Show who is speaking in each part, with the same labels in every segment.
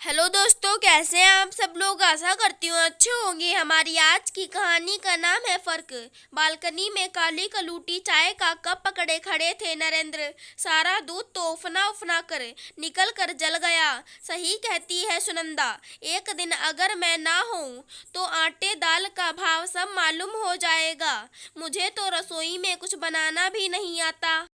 Speaker 1: Hello दोस्तों, कैसे हैं आप सब लोग। आशा करती हूँ अच्छे होंगे। हमारी आज की कहानी का नाम है फर्क। बालकनी में काली कलूटी चाय का कप पकड़े खड़े थे नरेंद्र। सारा दूध तो उफना उफना कर निकल कर जल गया। सही कहती है सुनंदा, एक दिन अगर मैं ना हूँ तो आटे दाल का भाव सब मालूम हो जाएगा। मुझे तो रसोई में कुछ बनाना भी नहीं आता।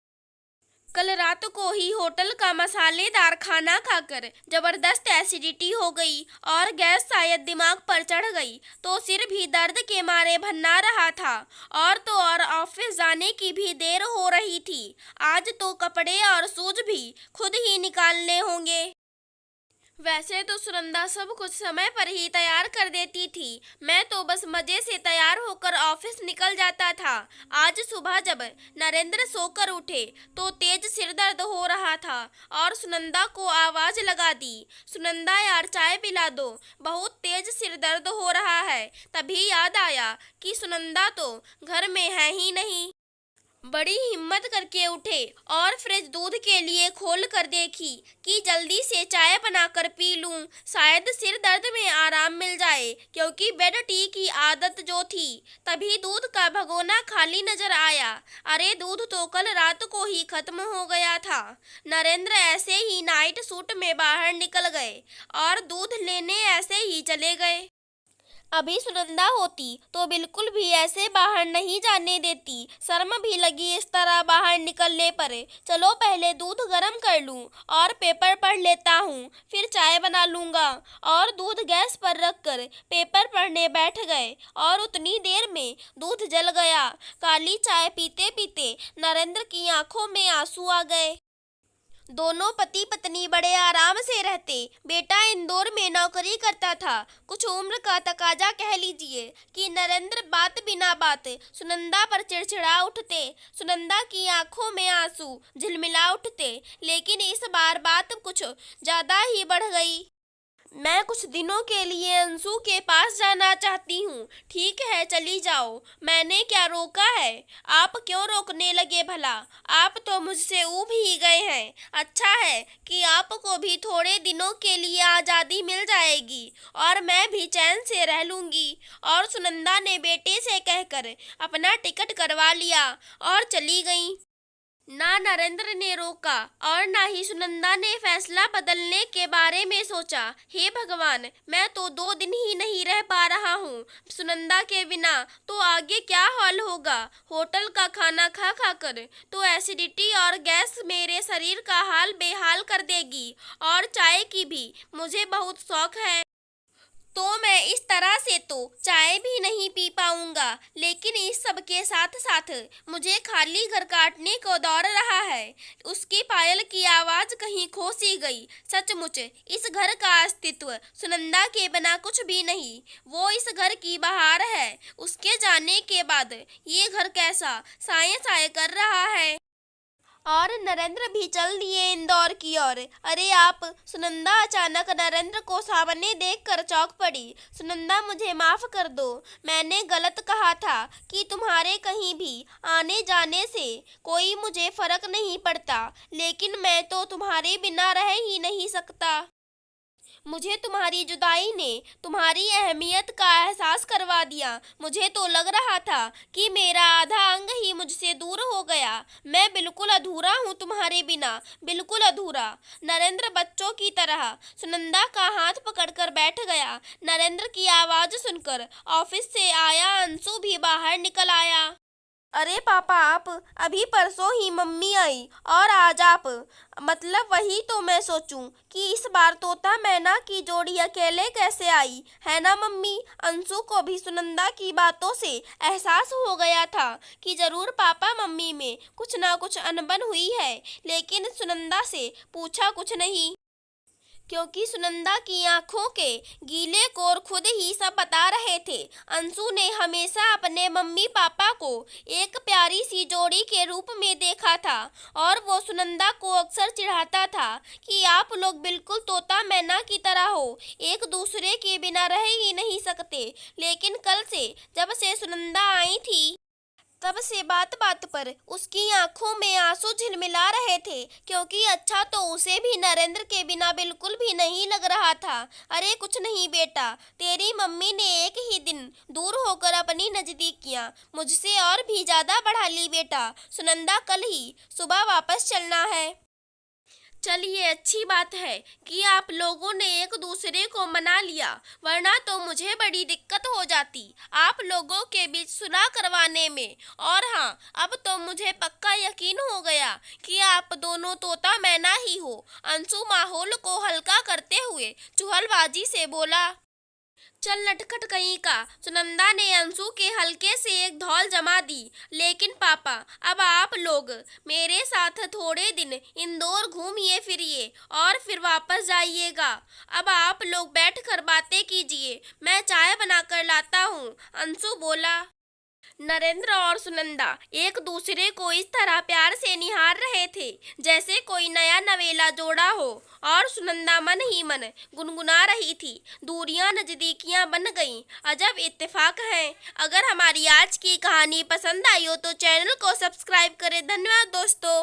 Speaker 1: कल रात को ही होटल का मसालेदार खाना खाकर जबरदस्त एसिडिटी हो गई और गैस शायद दिमाग पर चढ़ गई तो सिर भी दर्द के मारे भन्ना रहा था। और तो और ऑफिस जाने की भी देर हो रही थी। आज तो कपड़े और शूज भी खुद ही निकालने होंगे। वैसे तो सुनंदा सब कुछ समय पर ही तैयार कर देती थी। मैं तो बस मजे से तैयार होकर ऑफिस निकल जाता था। आज सुबह जब नरेंद्र सोकर उठे तो तेज सिर दर्द हो रहा था और सुनंदा को आवाज लगा दी, सुनंदा यार चाय पिला दो, बहुत तेज सिर दर्द हो रहा है। तभी याद आया कि सुनंदा तो घर में है ही नहीं। बड़ी हिम्मत करके उठे और फ्रिज दूध के लिए खोल कर देखी कि जल्दी से चाय बनाकर पी लूं, शायद सिर दर्द में आराम मिल जाए, क्योंकि बेड टी की आदत जो थी। तभी दूध का भगोना खाली नजर आया। अरे दूध तो कल रात को ही खत्म हो गया था। नरेंद्र ऐसे ही नाइट सूट में बाहर निकल गए और दूध लेने ऐसे ही चले गए। अभी सुनंदा होती तो बिल्कुल भी ऐसे बाहर नहीं जाने देती। शर्म भी लगी इस तरह बाहर निकलने पर। चलो पहले दूध गर्म कर लूं और पेपर पढ़ लेता हूँ, फिर चाय बना लूंगा। और दूध गैस पर रखकर पेपर पढ़ने बैठ गए और उतनी देर में दूध जल गया। काली चाय पीते पीते नरेंद्र की आंखों में आंसू आ गए। दोनों पति पत्नी बड़े आराम से रहते। बेटा इंदौर में नौकरी करता था। कुछ उम्र का तकाजा कह लीजिए कि नरेंद्र बात बिना बात सुनंदा पर चिड़चिड़ा उठते। सुनंदा की आंखों में आंसू झिलमिला उठते। लेकिन इस बार बात कुछ ज्यादा ही बढ़ गई। मैं कुछ दिनों के लिए अंशु के पास जाना चाहती हूँ। ठीक है, चली जाओ, मैंने क्या रोका है। आप क्यों रोकने लगे भला, आप तो मुझसे ऊब ही गए हैं। अच्छा है कि आपको भी थोड़े दिनों के लिए आज़ादी मिल जाएगी और मैं भी चैन से रह लूँगी। और सुनंदा ने बेटे से कहकर अपना टिकट करवा लिया और चली गई। ना नरेंद्र ने रोका और ना ही सुनंदा ने फैसला बदलने के बारे में सोचा। हे भगवान, मैं तो 2 दिन ही नहीं रह पा रहा हूँ सुनंदा के बिना, तो आगे क्या हाल होगा। होटल का खाना खा खा कर तो एसिडिटी और गैस मेरे शरीर का हाल बेहाल कर देगी। और चाय की भी मुझे बहुत शौक है, तो मैं इस तरह से तो चाय भी नहीं पी पाऊंगा। लेकिन इस सब के साथ साथ मुझे खाली घर काटने को दौड़ रहा है। उसकी पायल की आवाज कहीं खो सी गई। सचमुच इस घर का अस्तित्व सुनंदा के बिना कुछ भी नहीं। वो इस घर की बहार है। उसके जाने के बाद ये घर कैसा साए साए कर रहा है। और नरेंद्र भी चल दिए इंदौर की ओर। अरे आप, सुनंदा अचानक नरेंद्र को सामने देखकर चौंक पड़ी। सुनंदा, मुझे माफ कर दो, मैंने गलत कहा था कि तुम्हारे कहीं भी आने जाने से कोई मुझे फर्क नहीं पड़ता, लेकिन मैं तो तुम्हारे बिना रह ही नहीं सकता। मुझे तुम्हारी जुदाई ने तुम्हारी अहमियत का एहसास करवा दिया। मुझे तो लग रहा था कि मेरा आधा अंग ही मुझसे दूर हो गया। मैं बिल्कुल अधूरा हूँ तुम्हारे बिना, बिल्कुल अधूरा। नरेंद्र बच्चों की तरह सुनंदा का हाथ पकड़कर बैठ गया। नरेंद्र की आवाज सुनकर ऑफिस से आया अंशु भी बाहर निकल आया। अरे पापा, आप अभी परसों ही मम्मी आई और आज आप, मतलब वही तो मैं सोचूं कि इस बार तोता मैना की जोड़ी अकेले कैसे आई है ना मम्मी। अंशु को भी सुनंदा की बातों से एहसास हो गया था कि जरूर पापा मम्मी में कुछ ना कुछ अनबन हुई है, लेकिन सुनंदा से पूछा कुछ नहीं, क्योंकि सुनंदा की आंखों के गीले कोर खुद ही सब बता रहे थे। अंशु ने हमेशा अपने मम्मी पापा को एक प्यारी सी जोड़ी के रूप में देखा था और वो सुनंदा को अक्सर चिढ़ाता था कि आप लोग बिल्कुल तोता मैना की तरह हो, एक दूसरे के बिना रह ही नहीं सकते। लेकिन कल से जब से सुनंदा आई थी तब से बात बात पर उसकी आंखों में आंसू झिलमिला रहे थे, क्योंकि अच्छा तो उसे भी नरेंद्र के बिना बिल्कुल भी नहीं लग रहा था। अरे कुछ नहीं बेटा, तेरी मम्मी ने एक ही दिन दूर होकर अपनी नजदीकियां मुझसे और भी ज्यादा बढ़ा ली बेटा। सुनंदा, कल ही सुबह वापस चलना है। चलिए, अच्छी बात है कि आप लोगों ने एक दूसरे को मना लिया, वरना तो मुझे बड़ी दिक्कत हो जाती आप लोगों के बीच सुलह करवाने में। और हाँ, अब तो मुझे पक्का यकीन हो गया कि आप दोनों तोता मैना ही हो। अंशु माहौल को हल्का करते हुए चुहलबाजी से बोला। चल नटखट कहीं का, सुनंदा ने अंशु के हल्के से एक धौल जमा दी। लेकिन पापा, अब आप लोग मेरे साथ थोड़े दिन इंदौर घूमिए फिरिए और फिर वापस जाइएगा। अब आप लोग बैठ कर बातें कीजिए, मैं चाय बनाकर लाता हूँ, अंशु बोला। नरेंद्र और सुनंदा एक दूसरे को इस तरह प्यार से निहार रहे थे जैसे कोई नया नवेला जोड़ा हो, और सुनंदा मन ही मन गुनगुना रही थी। दूरियां नजदीकियां बन गईं, अजब इत्तेफाक है। अगर हमारी आज की कहानी पसंद आई हो तो चैनल को सब्सक्राइब करें। धन्यवाद दोस्तों।